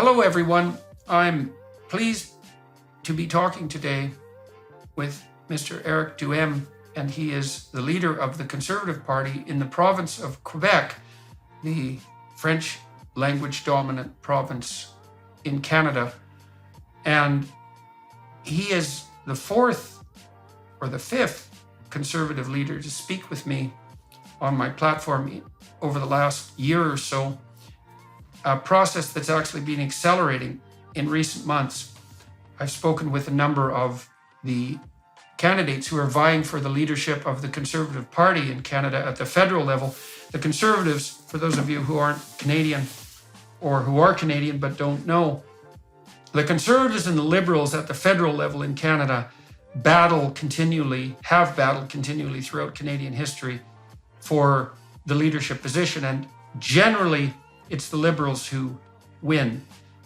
Hello, everyone. I'm pleased to be talking today with Mr. Eric Duhem, and he is the leader of the Conservative Party in the province of Quebec, the French language dominant province in Canada. And he is the fourth or the fifth Conservative leader to speak with me on my platform over the last year or so, a process that's actually been accelerating in recent months. I've spoken with a number of the candidates who are vying for the leadership of the Conservative Party in Canada at the federal level. The Conservatives, for those of you who aren't Canadian or who are Canadian but don't know, the Conservatives and the Liberals at the federal level in Canada have battled continually throughout Canadian history for the leadership position. And generally, it's the Liberals who win,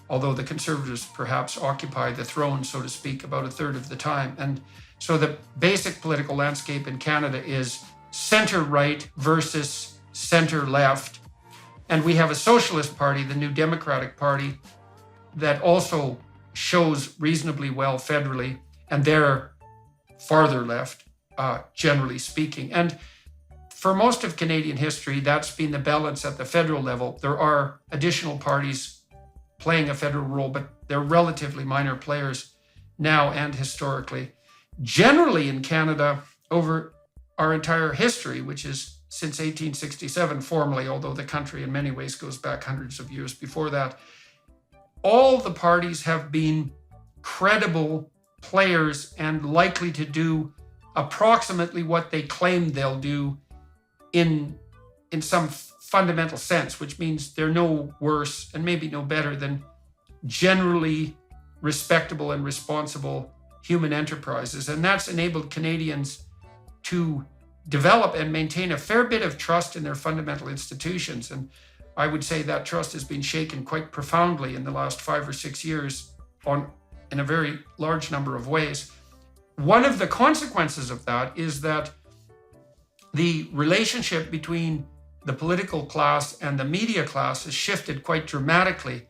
although the Conservatives perhaps occupy the throne, so to speak, about a third of the time. And so the basic political landscape in Canada is center-right versus center-left. And we have a socialist party, the New Democratic Party, that also shows reasonably well federally, and they're farther left, generally speaking. And for most of Canadian history, that's been the balance at the federal level. There are additional parties playing a federal role, but they're relatively minor players now and historically. Generally in Canada, over our entire history, which is since 1867 formally, although the country in many ways goes back hundreds of years before that, all the parties have been credible players and likely to do approximately what they claim they'll do in some fundamental sense, which means they're no worse and maybe no better than generally respectable and responsible human enterprises. And that's enabled Canadians to develop and maintain a fair bit of trust in their fundamental institutions. And I would say that trust has been shaken quite profoundly in the last 5 or 6 years in a very large number of ways. One of the consequences of that is that the relationship between the political class and the media class has shifted quite dramatically.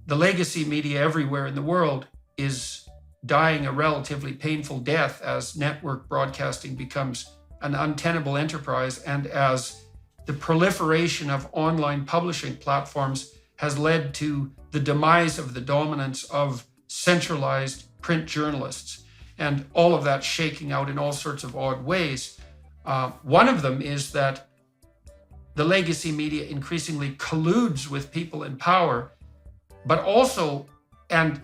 The legacy media everywhere in the world is dying a relatively painful death as network broadcasting becomes an untenable enterprise, and as the proliferation of online publishing platforms has led to the demise of the dominance of centralized print journalists, and all of that shaking out in all sorts of odd ways. One of them is that the legacy media increasingly colludes with people in power, but also, and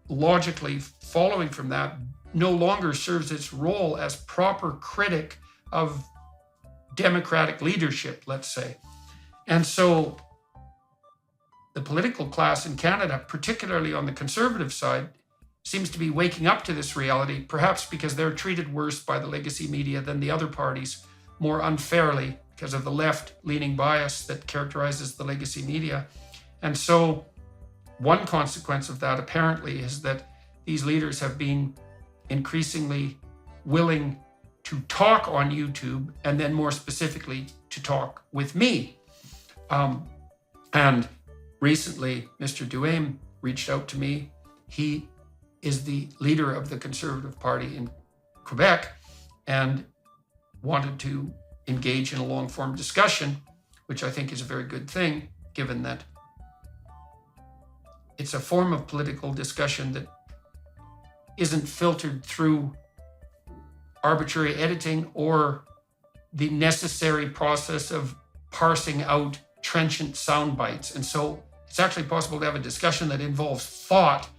logically following from that, no longer serves its role as proper critic of democratic leadership, let's say. And so the political class in Canada, particularly on the Conservative side, seems to be waking up to this reality, perhaps because they're treated worse by the legacy media than the other parties, more unfairly because of the left-leaning bias that characterizes the legacy media. And so one consequence of that apparently is that these leaders have been increasingly willing to talk on YouTube, and then more specifically to talk with me. And recently, Mr. Duhem reached out to me. He is the leader of the Conservative Party in Quebec and wanted to engage in a long-form discussion, which I think is a very good thing, given that it's a form of political discussion that isn't filtered through arbitrary editing or the necessary process of parsing out trenchant sound bites. And so it's actually possible to have a discussion that involves thought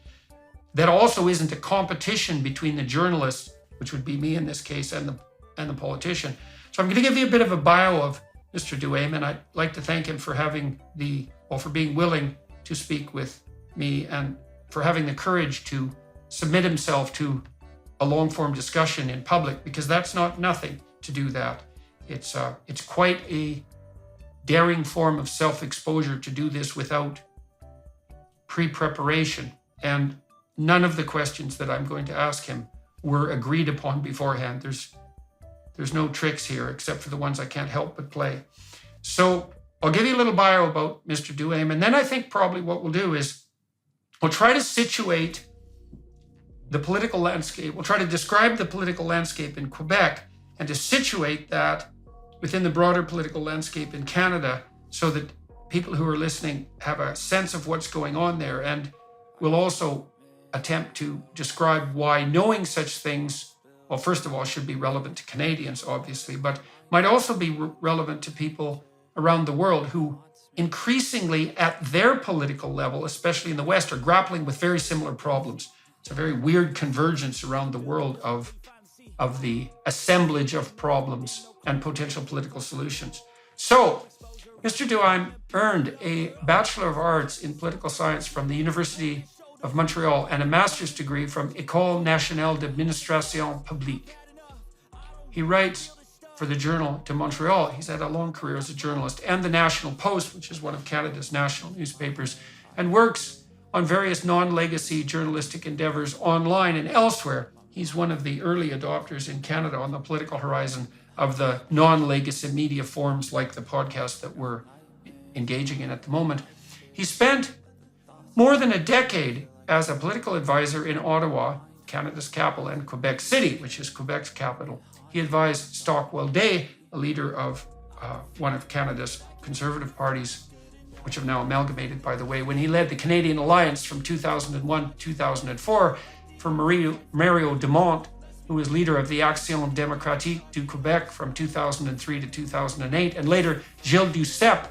that also isn't a competition between the journalist, which would be me in this case, and the politician. So I'm going to give you a bit of a bio of Mr. Duhem, and I'd like to thank him for for being willing to speak with me and for having the courage to submit himself to a long-form discussion in public, because that's not nothing to do that. It's quite a daring form of self-exposure to do this without pre-preparation. And none of the questions that I'm going to ask him were agreed upon beforehand. There's no tricks here except for the ones I can't help but play. So I'll give you a little bio about Mr. Duhaime, and then I think probably what we'll do is we'll try to situate the political landscape. We'll try to describe the political landscape in Quebec and to situate that within the broader political landscape in Canada so that people who are listening have a sense of what's going on there. And we'll also attempt to describe why knowing such things, well, first of all, should be relevant to Canadians, obviously, but might also be relevant to people around the world who increasingly at their political level, especially in the West, are grappling with very similar problems. It's a very weird convergence around the world of the assemblage of problems and potential political solutions. So, Mr. Duhaime earned a Bachelor of Arts in Political Science from the University of Montreal and a master's degree from École nationale d'administration publique. He writes for the Journal de Montreal. He's had a long career as a journalist, and the National Post, which is one of Canada's national newspapers, and works on various non-legacy journalistic endeavors online and elsewhere. He's one of the early adopters in Canada on the political horizon of the non-legacy media forms like the podcast that we're engaging in at the moment. He spent more than a decade as a political advisor in Ottawa, Canada's capital, and Quebec City, which is Quebec's capital. He advised Stockwell Day, a leader of one of Canada's conservative parties, which have now amalgamated, by the way, when he led the Canadian Alliance from 2001 to 2004 for Mario Dumont, who was leader of the Action démocratique du Québec from 2003 to 2008, and later Gilles Duceppe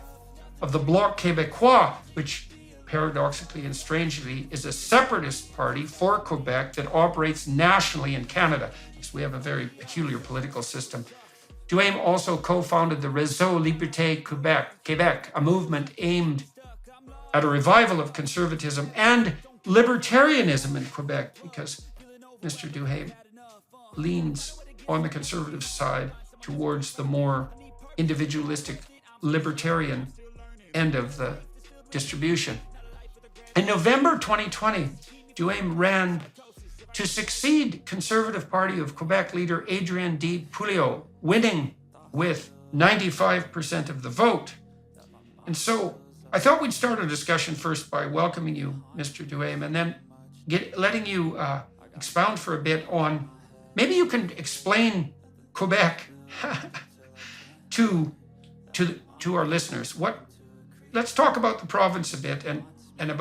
of the Bloc Québécois, which paradoxically and strangely is a separatist party for Quebec that operates nationally in Canada, because we have a very peculiar political system. Duhaime also co-founded the Réseau Liberté Québec, a movement aimed at a revival of conservatism and libertarianism in Quebec, because Mr. Duhaime leans on the conservative side towards the more individualistic libertarian end of the distribution. In November 2020, Duhaime ran to succeed Conservative Party of Quebec leader Adrien D. Pouliot, winning with 95% of the vote. And so I thought we'd start our discussion first by welcoming you, Mr. Duhaime, and then letting you expound for a bit on, maybe you can explain Quebec to our listeners. Let's talk about the province a bit and about